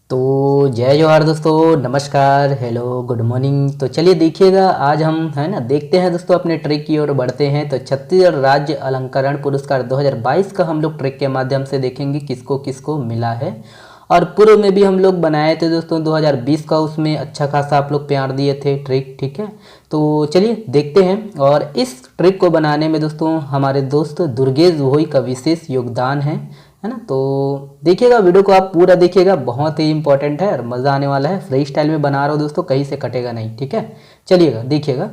तो जय जवाहर दोस्तों, नमस्कार, हेलो, गुड मॉर्निंग। तो चलिए देखिएगा, आज हम है ना देखते हैं दोस्तों अपने ट्रिक की ओर बढ़ते हैं। तो छत्तीसगढ़ राज्य अलंकरण पुरस्कार 2022 का हम लोग ट्रिक के माध्यम से देखेंगे किसको किसको मिला है। और पूर्व में भी हम लोग बनाए थे दोस्तों 2020 का, उसमें अच्छा खासा आप लोग प्यार दिए थे ट्रिक, ठीक है। तो चलिए देखते हैं। और इस ट्रिक को बनाने में दोस्तों हमारे दोस्त दुर्गेश भोई का विशेष योगदान है ना। तो देखिएगा, वीडियो को आप पूरा देखिएगा, बहुत ही इंपॉर्टेंट है और मज़ा आने वाला है। फ्री स्टाइल में बना रहा हूँ दोस्तों, कहीं से कटेगा नहीं, ठीक है। चलिएगा देखिएगा,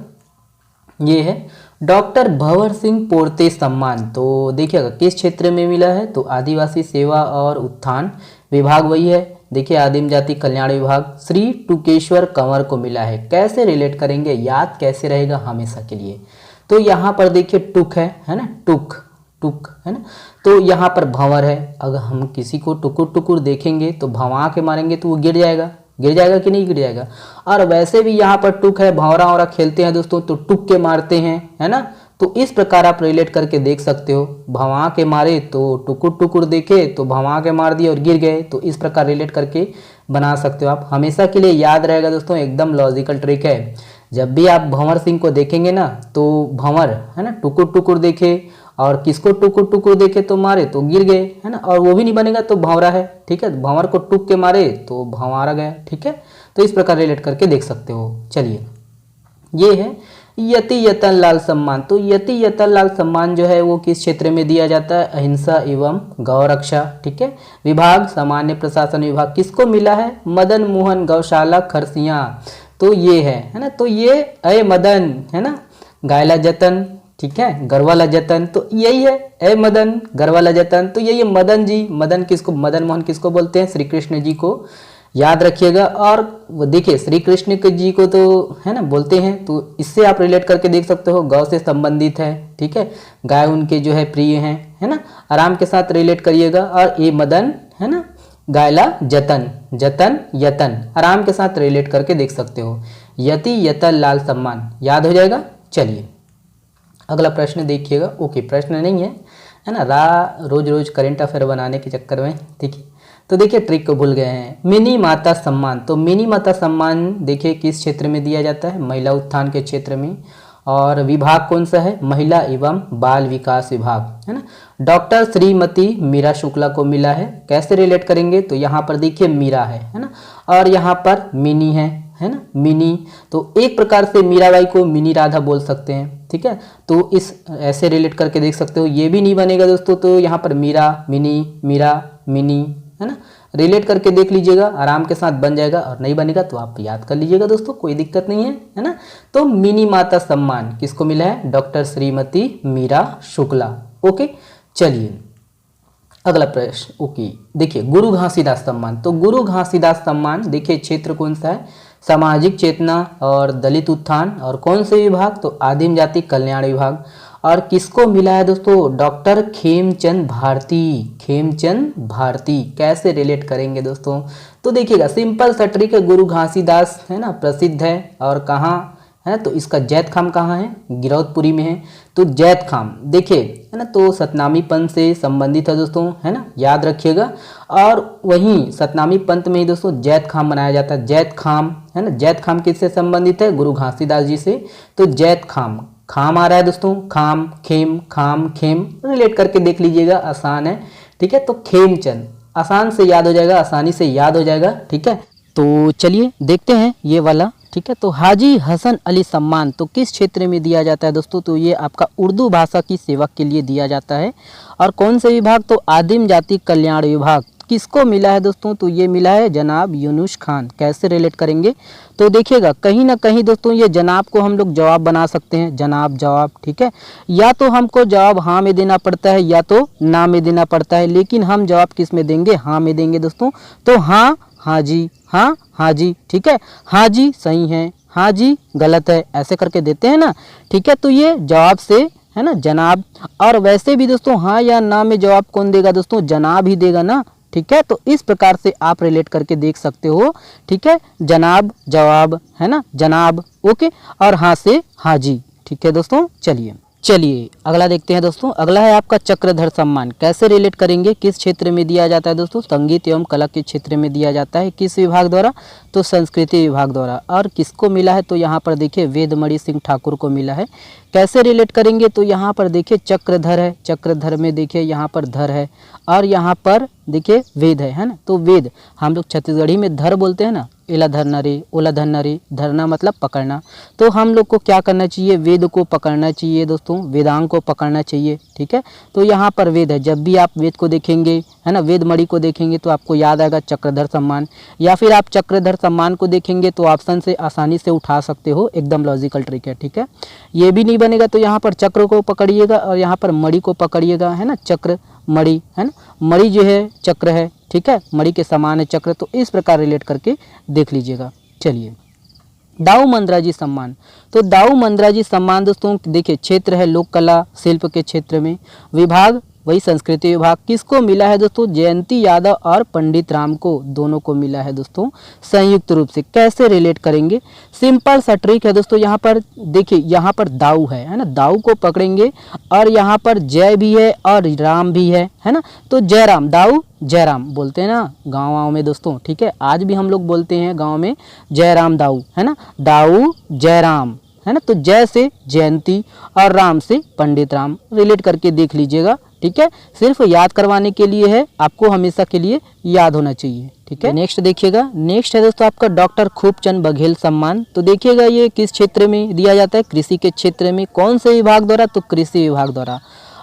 ये है डॉक्टर भंवर सिंह पोर्ते सम्मान। तो देखिएगा किस क्षेत्र में मिला है, तो आदिवासी सेवा और उत्थान विभाग वही है। देखिए आदिम जाति कल्याण विभाग, श्री टुकेश्वर कंवर को मिला है। कैसे रिलेट करेंगे, याद कैसे रहेगा हमेशा के लिए। तो यहाँ पर देखिए टुक है ना, टुक टुक है ना। तो यहाँ पर भंवर है, अगर हम किसी को टुकुर टुकुर देखेंगे तो भंवा के मारेंगे तो वो गिर जाएगा कि नहीं गिर जाएगा। और वैसे भी यहाँ पर टुक है, भंवरा वरा खेलते हैं दोस्तों तो टुक के मारते हैं, है ना। तो इस प्रकार आप रिलेट करके देख सकते हो। भंवा के मारे तो टुकुर टुकुर देखे तो भंवा के मार दिए और गिर गए। तो इस प्रकार रिलेट करके बना सकते हो आप, हमेशा के लिए याद रहेगा दोस्तों, एकदम लॉजिकल ट्रिक है। जब भी आप भंवर सिंह को देखेंगे ना तो भंवर है ना, टुकुर टुकुर देखे और किसको टुकुर टुकुर देखे तो मारे तो गिर गए, है ना। और वो भी नहीं बनेगा तो भंवरा है, ठीक है। भंवर को टुक के मारे तो भंवारा गया, ठीक है। तो इस प्रकार रिलेट करके देख सकते हो। चलिए, ये है यति यतन लाल सम्मान। तो यति यतन लाल सम्मान जो है वो किस क्षेत्र में दिया जाता है, अहिंसा एवं गौ रक्षा, ठीक है। विभाग सामान्य प्रशासन विभाग। किसको मिला है, मदन मोहन गौशाला खरसिया। तो ये है ना। तो ये अय मदन है ना, गायला जतन, ठीक है, गरवाला जतन। तो यही है ए मदन गरवाला जतन। तो यही है मदन जी। मदन किसको, मदन मोहन किसको बोलते हैं, श्री कृष्ण जी को, याद रखिएगा। और देखिए श्री कृष्ण जी को तो है ना बोलते हैं, तो इससे आप रिलेट करके देख सकते हो, गौ से संबंधित है, ठीक है। गाय उनके जो है प्रिय हैं, है ना। आराम के साथ रिलेट करिएगा। और ए मदन है ना, गायला जतन, जतन यतन, आराम के साथ रिलेट करके देख सकते हो। यति यतन लाल सम्मान याद हो जाएगा। चलिए अगला प्रश्न देखिएगा। ओके, प्रश्न नहीं है ना, रोज रोज करेंट अफेयर बनाने के चक्कर में, ठीक है। तो देखिए ट्रिक को भूल गए हैं। मिनी माता सम्मान। तो मिनी माता सम्मान देखिए किस क्षेत्र में दिया जाता है, महिला उत्थान के क्षेत्र में। और विभाग कौन सा है, महिला एवं बाल विकास विभाग, है ना। डॉक्टर श्रीमती मीरा शुक्ला को मिला है। कैसे रिलेट करेंगे, तो यहाँ पर देखिए मीरा है ना, और यहाँ पर मिनी है ना, मिनी। तो एक प्रकार से मीराबाई को मिनी राधा बोल सकते हैं, ठीक है। तो इस ऐसे रिलेट करके देख सकते हो। ये भी नहीं बनेगा दोस्तों, तो यहाँ पर मीरा मिनी, मीरा मिनी, है ना। रिलेट करके देख लीजिएगा, आराम के साथ बन जाएगा। और नहीं बनेगा तो आप याद कर लीजिएगा दोस्तों, कोई दिक्कत नहीं है ना। तो मिनी माता सम्मान किसको मिला है, डॉक्टर श्रीमती मीरा शुक्ला। ओके, चलिए अगला प्रश्न। ओके, देखिए गुरु घासीदास सम्मान। तो गुरु घासीदास सम्मान देखिए क्षेत्र कौन सा है, सामाजिक चेतना और दलित उत्थान। और कौन से विभाग, तो आदिम जाति कल्याण विभाग। और किसको मिला है दोस्तों, डॉक्टर खेमचंद भारती, खेमचंद भारती। कैसे रिलेट करेंगे दोस्तों, तो देखिएगा सिंपल सा ट्रिक है। गुरु घासीदास है ना प्रसिद्ध है, और कहाँ है, तो इसका जैत खाम कहाँ है, गिरौदपुरी में है। तो जैत खाम देखिए है ना, तो सतनामी पंथ से संबंधित है दोस्तों, है ना, याद रखिएगा। और वहीं सतनामी पंथ में ही दोस्तों जैत खाम मनाया जाता है। जैत खाम है ना, जैत खाम किससे संबंधित है, गुरु घासीदास जी से। तो जैत खाम, खाम आ रहा है दोस्तों, खाम खेम रिलेट करके देख लीजिएगा, आसान है, ठीक है। तो खेमचंद आसान से याद हो जाएगा, आसानी से याद हो जाएगा, ठीक है। तो चलिए देखते हैं ये वाला, ठीक है। तो हाजी हसन अली सम्मान तो किस क्षेत्र में दिया जाता है दोस्तों, तो ये आपका उर्दू भाषा की सेवा के लिए दिया जाता है। और कौन से विभाग, तो आदिम जाति कल्याण विभाग। किसको मिला है दोस्तों, तो ये मिला है जनाब यूनुस खान। कैसे रिलेट करेंगे, तो देखिएगा कहीं ना कहीं दोस्तों ये जनाब को हम लोग जवाब बना सकते हैं, जनाब जवाब, ठीक है। या तो हमको जवाब हाँ में देना पड़ता है या तो ना में देना पड़ता है, लेकिन हम जवाब किस में देंगे, हाँ में देंगे दोस्तों। तो हाँ हाँ जी, हाँ हाँ जी, ठीक है। हाँ जी सही है, हाँ जी गलत है, ऐसे करके देते हैं ना, ठीक है। तो ये जवाब से है ना जनाब। और वैसे भी दोस्तों हाँ या ना में जवाब कौन देगा दोस्तों, जनाब ही देगा ना, ठीक है। तो इस प्रकार से आप रिलेट करके देख सकते हो, ठीक है। जनाब जवाब है ना, जनाब, ओके। और हाँ से हाँ जी, ठीक है दोस्तों। चलिए चलिए अगला देखते हैं दोस्तों। अगला है आपका चक्रधर सम्मान। कैसे रिलेट करेंगे, किस क्षेत्र में दिया जाता है दोस्तों? संगीत एवं कला के क्षेत्र में दिया जाता है। किस विभाग द्वारा? तो संस्कृति विभाग द्वारा। और किसको मिला है? तो यहाँ पर देखिए वेदमणि सिंह ठाकुर को मिला है। कैसे रिलेट करेंगे? तो यहाँ पर देखिए चक्रधर है, चक्रधर में देखिए यहाँ पर धर है और यहाँ पर देखिए वेद है ना। तो वेद हम लोग छत्तीसगढ़ी में धर बोलते हैं ना, इला धरना रे, ओला धरना रे, धरना मतलब पकड़ना। तो हम लोग को क्या करना चाहिए? वेद को पकड़ना चाहिए दोस्तों, वेदांग को पकड़ना चाहिए। ठीक है, तो यहाँ पर वेद है। जब भी आप वेद को देखेंगे है ना, वेदमणि को देखेंगे तो आपको याद आएगा चक्रधर सम्मान, या फिर आप चक्रधर सम्मान को देखेंगे तो ऑप्शन से आसानी से उठा सकते हो, एकदम लॉजिकल ट्रिक है। ठीक है, ये भी नहीं बनेगा तो यहाँ पर चक्र को पकड़िएगा और यहाँ पर मणि को पकड़िएगा, है ना, चक्र मणि है ना, मणि जो है चक्र है। ठीक है, मणि के समान है चक्र। तो इस प्रकार रिलेट करके देख लीजिएगा। चलिए दाऊ मंदराजी सम्मान। तो दाऊ मंदराजी सम्मान दोस्तों देखिए क्षेत्र है लोक कला शिल्प के क्षेत्र में, विभाग वही संस्कृति विभाग। किसको मिला है दोस्तों? जयंती यादव और पंडित राम को, दोनों को मिला है दोस्तों संयुक्त रूप से। कैसे रिलेट करेंगे? सिंपल सा ट्रिक है दोस्तों। यहाँ पर देखिए, यहाँ पर दाऊ है ना, दाऊ को पकड़ेंगे और यहाँ पर जय भी है और राम भी है ना। तो जयराम, दाऊ जयराम बोलते हैं ना गाँव में दोस्तों। ठीक है, आज भी हम लोग बोलते हैं गाँव में जयराम दाऊ, है ना, दाऊ जयराम, है ना। तो जय से जयंती और राम से पंडित राम, रिलेट करके देख लीजिएगा। ठीक है, सिर्फ याद करवाने के लिए है, आपको हमेशा के लिए याद होना चाहिए। ठीक है, नेक्स्ट देखिएगा। नेक्स्ट है दोस्तों आपका डॉक्टर खूबचंद बघेल सम्मान। तो देखिएगा ये किस क्षेत्र में दिया जाता है? कृषि के क्षेत्र में। कौन से विभाग द्वारा? तो कृषि विभाग द्वारा।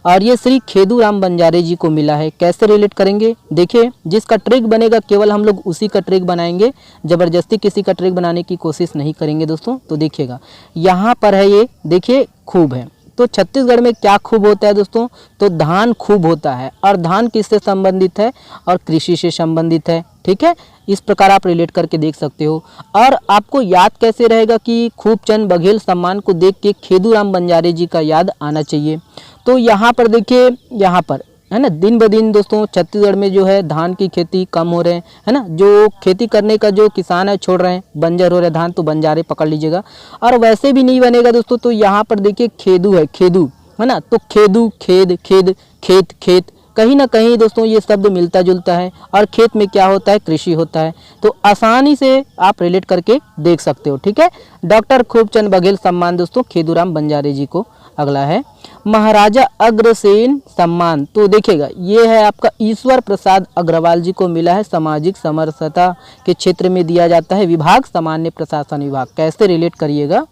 और ये श्री खेदूराम बंजारे जी को मिला है। कैसे रिलेट करेंगे? देखिए जिसका ट्रिक बनेगा केवल हम लोग उसी का ट्रिक बनाएंगे, जबरदस्ती किसी का ट्रिक बनाने की कोशिश नहीं करेंगे दोस्तों। तो देखिएगा यहाँ पर है, ये देखिए खूब है। तो छत्तीसगढ़ में क्या खूब होता है दोस्तों? तो धान खूब होता है। और धान किससे संबंधित है? और कृषि से संबंधित है। ठीक है, इस प्रकार आप रिलेट करके देख सकते हो। और आपको याद कैसे रहेगा कि खूबचंद बघेल सम्मान को देख के खेदूराम बंजारे जी का याद आना चाहिए। तो यहाँ पर देखिए, यहाँ पर है ना, दिन ब दिन दोस्तों छत्तीसगढ़ में जो है धान की खेती कम हो रहे हैं, है ना। जो खेती करने का जो किसान है छोड़ रहे हैं, बंजर हो रहे धान, तो बंजारे पकड़ लीजिएगा। और वैसे भी नहीं बनेगा दोस्तों, तो यहाँ पर देखिए खेदू है, खेदू है ना। तो खेदू, खेद, खेद, खेत, खेत, कहीं ना कहीं दोस्तों ये शब्द मिलता जुलता है। और खेत में क्या होता है? कृषि होता है। तो आसानी से आप रिलेट करके देख सकते हो। ठीक है, डॉक्टर खूबचंद बघेल सम्मान दोस्तों खेदूराम बंजारे जी को। अगला है महाराजा अग्रसेन सम्मान। तो देखिएगा ये है आपका ईश्वर प्रसाद अग्रवाल जी को मिला है। सामाजिक समरसता के क्षेत्र में दिया जाता है, विभाग सामान्य प्रशासन विभाग। कैसे रिलेट करिएगा?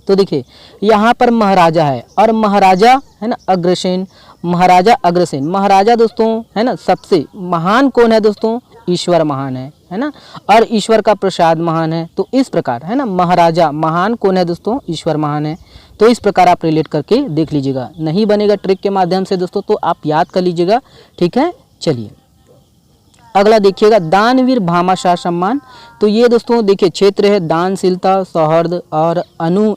तो देखिए यहाँ पर महाराजा है और महाराजा है ना अग्रसेन, महाराजा अग्रसेन। महाराजा दोस्तों है ना सबसे महान कौन है दोस्तों? ईश्वर महान है ना। और ईश्वर का प्रसाद महान है। तो इस प्रकार है ना, महाराजा महान कौन है दोस्तों? ईश्वर महान है। तो इस प्रकार आप रिलेट करके देख लीजिएगा। नहीं बनेगा ट्रिक के माध्यम से दोस्तों, तो आप याद कर लीजिएगा। ठीक है, चलिए अगला देखिएगा दानवीर भामाशाह सम्मान। तो ये दोस्तों देखिए क्षेत्र है दानशीलता, सौहार्द और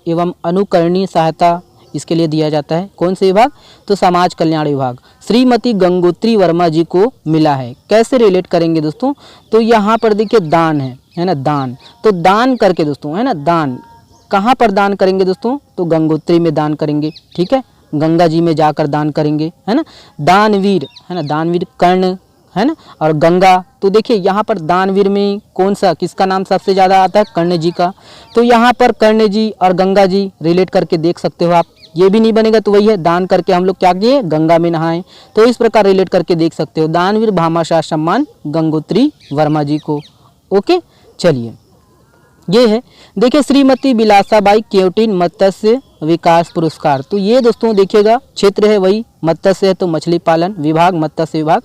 एवं अनुकरणीय सहायता, इसके लिए दिया जाता है। कौन से विभाग? तो समाज कल्याण विभाग। श्रीमती गंगोत्री वर्मा जी को मिला है। कैसे रिलेट करेंगे दोस्तों? तो यहाँ पर देखिए दान है ना, दान। तो दान करके दोस्तों है ना, दान कहाँ पर दान करेंगे दोस्तों? तो गंगोत्री में दान करेंगे। ठीक है, गंगा जी में जाकर दान करेंगे, है ना। दानवीर है ना, दानवीर कर्ण है ना, और गंगा। तो देखिए यहाँ पर दानवीर में कौन सा, किसका नाम सबसे ज़्यादा आता है? कर्ण जी का। तो यहाँ पर कर्ण जी और गंगा जी रिलेट करके देख सकते हो आप। ये भी नहीं बनेगा तो वही है, दान करके हम लोग क्या किए? गंगा में नहाएं। तो इस प्रकार रिलेट करके देख सकते हो। दानवीर भामाशाह सम्मान गंगोत्री वर्मा जी को। ओके, चलिए ये है देखिए श्रीमती बिलासाबाई केवटिन मत्स्य विकास पुरस्कार। तो ये दोस्तों देखिएगा क्षेत्र है वही मत्स्य है, तो मछली पालन विभाग, मत्स्य विभाग।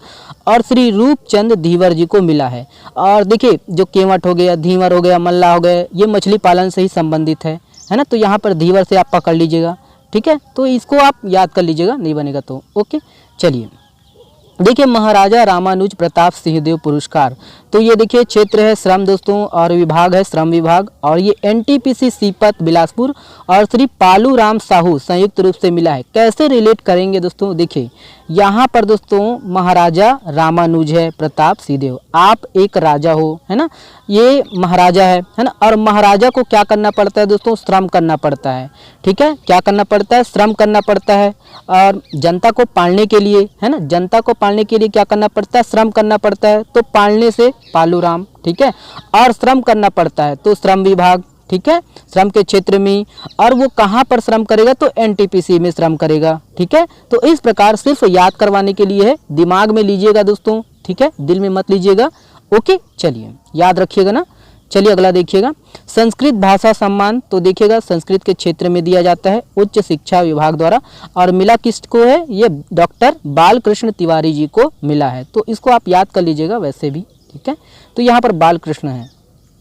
और श्री रूपचंद धीवर जी को मिला है। और देखिए जो केवट हो गया, धीवर हो गया, मल्ला हो गया, ये मछली पालन से ही संबंधित है ना। तो यहाँ पर धीवर से आप पकड़ लीजिएगा। ठीक है, तो इसको आप याद कर लीजिएगा, नहीं बनेगा तो। ओके, चलिए देखिए महाराजा रामानुज प्रताप सिंहदेव पुरस्कार। तो ये देखिए क्षेत्र है श्रम दोस्तों और विभाग है श्रम विभाग, और ये एनटीपीसी सीपत बिलासपुर और श्री पालू राम साहू संयुक्त रूप से मिला है। कैसे रिलेट करेंगे दोस्तों, देखिए यहाँ पर दोस्तों महाराजा रामानुज है, प्रताप सिंहदेव, आप एक राजा हो, है ना, ये महाराजा है ना, और महाराजा को क्या करना पड़ता है दोस्तों, श्रम करना पड़ता है। ठीक है, क्या करना पड़ता है, श्रम करना पड़ता है, और जनता को पालने के लिए, है ना, जनता को पालने के लिए क्या करना पड़ता है, श्रम करना पड़ता है। तो पालने से पालू राम, ठीक है, और श्रम करना पड़ता है तो श्रम विभाग, ठीक है, श्रम के क्षेत्र में, और वो कहाँ पर श्रम करेगा, तो एनटीपीसी में श्रम करेगा। ठीक है, तो इस प्रकार सिर्फ याद करवाने के लिए है, दिमाग में लीजिएगा दोस्तों, ठीक है, दिल में मत लीजिएगा। ओके, चलिए याद रखिएगा ना। चलिए अगला देखिएगा, संस्कृत भाषा सम्मान, तो देखिएगा संस्कृत के क्षेत्र में दिया जाता है उच्च शिक्षा विभाग द्वारा, और मिला किसको है, ये डॉक्टर बालकृष्ण तिवारी जी को मिला है। तो इसको आप याद कर लीजिएगा वैसे भी, ठीक है, तो यहाँ पर बालकृष्ण है।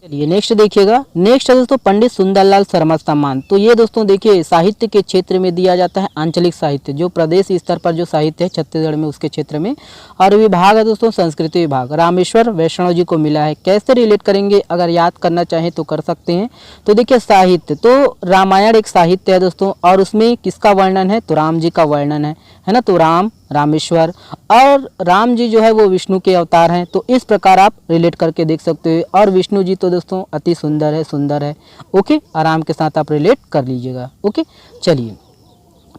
चलिए नेक्स्ट देखिएगा, नेक्स्ट है दोस्तों पंडित सुंदरलाल शर्मा सम्मान। तो ये दोस्तों देखिए साहित्य के क्षेत्र में दिया जाता है, आंचलिक साहित्य, जो प्रदेश स्तर पर जो साहित्य है छत्तीसगढ़ में उसके क्षेत्र में, और विभाग है दोस्तों संस्कृति विभाग, रामेश्वर वैष्णव जी को मिला है। कैसे रिलेट करेंगे, अगर याद करना चाहें तो कर सकते हैं। तो देखिए साहित्य, तो रामायण एक साहित्य है दोस्तों, और उसमें किसका वर्णन है, तो राम जी का वर्णन है ना, तो राम, रामेश्वर, और राम जी जो है वो विष्णु के अवतार हैं। तो इस प्रकार आप रिलेट करके देख सकते हो, और विष्णु जी तो दोस्तों अति सुंदर है, सुंदर है। ओके, आराम के साथ आप रिलेट कर लीजिएगा। ओके, चलिए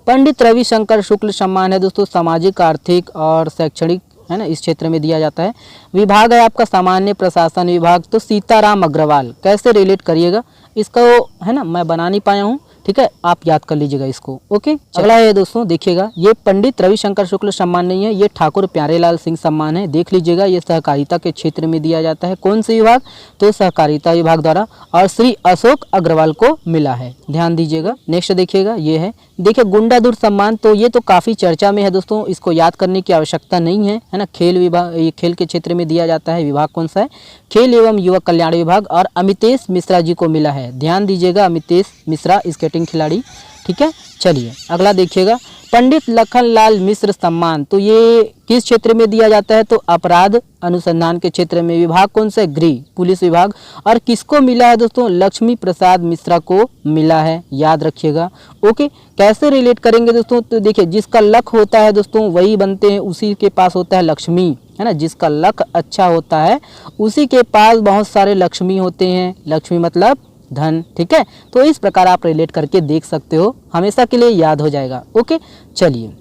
पंडित रविशंकर शुक्ल सम्मान है दोस्तों, सामाजिक आर्थिक और शैक्षणिक, है ना, इस क्षेत्र में दिया जाता है। विभाग है आपका सामान्य प्रशासन विभाग, तो सीताराम अग्रवाल। कैसे रिलेट करिएगा इसको, है ना, मैं बना नहीं पाया हूँ, ठीक है, आप याद कर लीजिएगा इसको। ओके, अगला है दोस्तों देखिएगा, ये पंडित रविशंकर शुक्ल सम्मान नहीं है, ये ठाकुर प्यारेलाल सिंह सम्मान है। देख लीजिएगा, ये सहकारिता के क्षेत्र में दिया जाता है। कौन से विभाग, तो सहकारिता विभाग द्वारा, और श्री अशोक अग्रवाल को मिला है, ध्यान दीजिएगा। नेक्स्ट देखिएगा, ये है, देखिए गुंडादुर सम्मान, तो ये तो काफ़ी चर्चा में है दोस्तों, इसको याद करने की आवश्यकता नहीं है, है ना। खेल विभाग, ये खेल के क्षेत्र में दिया जाता है। विभाग कौन सा है, खेल एवं युवक कल्याण विभाग, और अमितेश मिश्रा जी को मिला है, ध्यान दीजिएगा, अमितेश मिश्रा स्केटिंग खिलाड़ी। ठीक है, चलिए अगला देखिएगा, पंडित लखनलाल मिश्र सम्मान, तो ये किस क्षेत्र में दिया जाता है, तो अपराध अनुसंधान के क्षेत्र में। विभाग कौन सा है, गृह, पुलिस विभाग, और किसको मिला है दोस्तों, लक्ष्मी प्रसाद मिश्रा को मिला है, याद रखिएगा। ओके, कैसे रिलेट करेंगे दोस्तों, तो देखिए जिसका लक होता है दोस्तों वही बनते हैं, उसी के पास होता है लक्ष्मी, है ना, जिसका लक अच्छा होता है उसी के पास बहुत सारे लक्ष्मी होते हैं, लक्ष्मी मतलब धन। ठीक है, तो इस प्रकार आप रिलेट करके देख सकते हो, हमेशा के लिए याद हो जाएगा। ओके, चलिए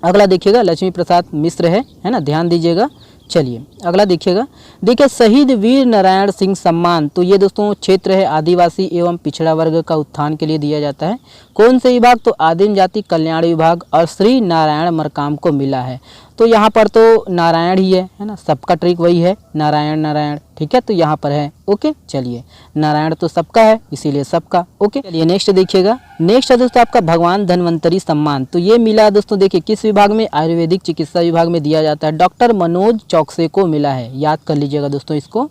अगला देखिएगा, लक्ष्मी प्रसाद मिश्र है ना, ध्यान दीजिएगा। चलिए अगला देखिएगा, देखिए शहीद वीर नारायण सिंह सम्मान, तो ये दोस्तों क्षेत्र है आदिवासी एवं पिछड़ा वर्ग का उत्थान के लिए दिया जाता है। कौन से विभाग, तो आदिम जाति कल्याण विभाग, और श्री नारायण मरकाम को मिला है। तो यहाँ पर तो नारायण ही है ना, सबका ट्रिक वही है, नारायण नारायण। ठीक है, तो यहाँ पर है। ओके, चलिए नारायण तो सबका है, इसीलिए सबका। ओके, चलिए नेक्स्ट देखिएगा, नेक्स्ट है दोस्तों आपका भगवान धन्वंतरी सम्मान, तो ये मिला है दोस्तों, देखिए किस विभाग में, आयुर्वेदिक चिकित्सा विभाग में दिया जाता है, डॉक्टर मनोज चौकसे को मिला है, याद कर लीजिएगा दोस्तों इसको।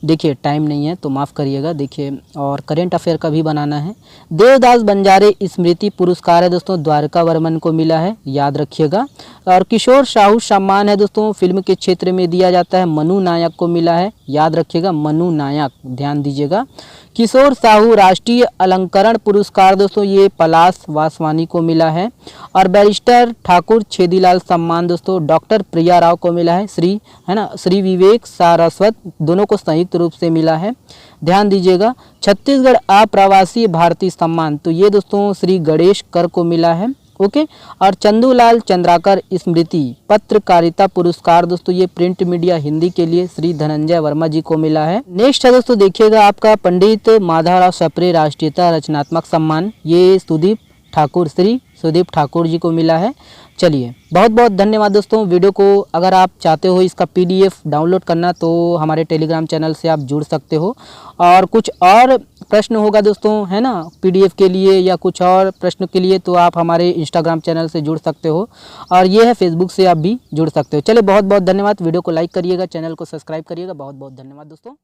देखिए टाइम नहीं है तो माफ़ करिएगा, देखिए और करेंट अफेयर का भी बनाना है। देवदास बंजारे स्मृति पुरस्कार है दोस्तों, द्वारका वर्मन को मिला है, याद रखिएगा। और किशोर साहू सम्मान है दोस्तों, फिल्म के क्षेत्र में दिया जाता है, मनु नायक को मिला है, याद रखिएगा, मनु नायक, ध्यान दीजिएगा। किशोर साहू राष्ट्रीय अलंकरण पुरस्कार दोस्तों, ये पलाश वासवानी को मिला है। और बैरिस्टर ठाकुर छेदीलाल सम्मान दोस्तों डॉक्टर प्रिया राव को मिला है, श्री, है ना, श्री विवेक सारस्वत, दोनों को संयुक्त रूप से मिला है, ध्यान दीजिएगा। छत्तीसगढ़ अप्रवासी भारतीय सम्मान, तो ये दोस्तों श्री गणेश कर को मिला है। ओके, और चंदूलाल चंद्राकर स्मृति पत्रकारिता पुरस्कार दोस्तों, ये प्रिंट मीडिया हिंदी के लिए श्री धनंजय वर्मा जी को मिला है। नेक्स्ट है दोस्तों देखिएगा आपका पंडित माधवराव सप्रे राष्ट्रीयता रचनात्मक सम्मान, ये सुदीप ठाकुर, श्री सुदीप ठाकुर जी को मिला है। चलिए बहुत बहुत धन्यवाद दोस्तों। वीडियो को अगर आप चाहते हो इसका PDF डाउनलोड करना तो हमारे टेलीग्राम चैनल से आप जुड़ सकते हो, और कुछ और प्रश्न होगा दोस्तों, है ना, PDF के लिए या कुछ और प्रश्न के लिए तो आप हमारे इंस्टाग्राम चैनल से जुड़ सकते हो, और ये है फेसबुक से आप भी जुड़ सकते हो। चलिए बहुत बहुत धन्यवाद, वीडियो को लाइक करिएगा, चैनल को सब्सक्राइब करिएगा, बहुत बहुत धन्यवाद दोस्तों।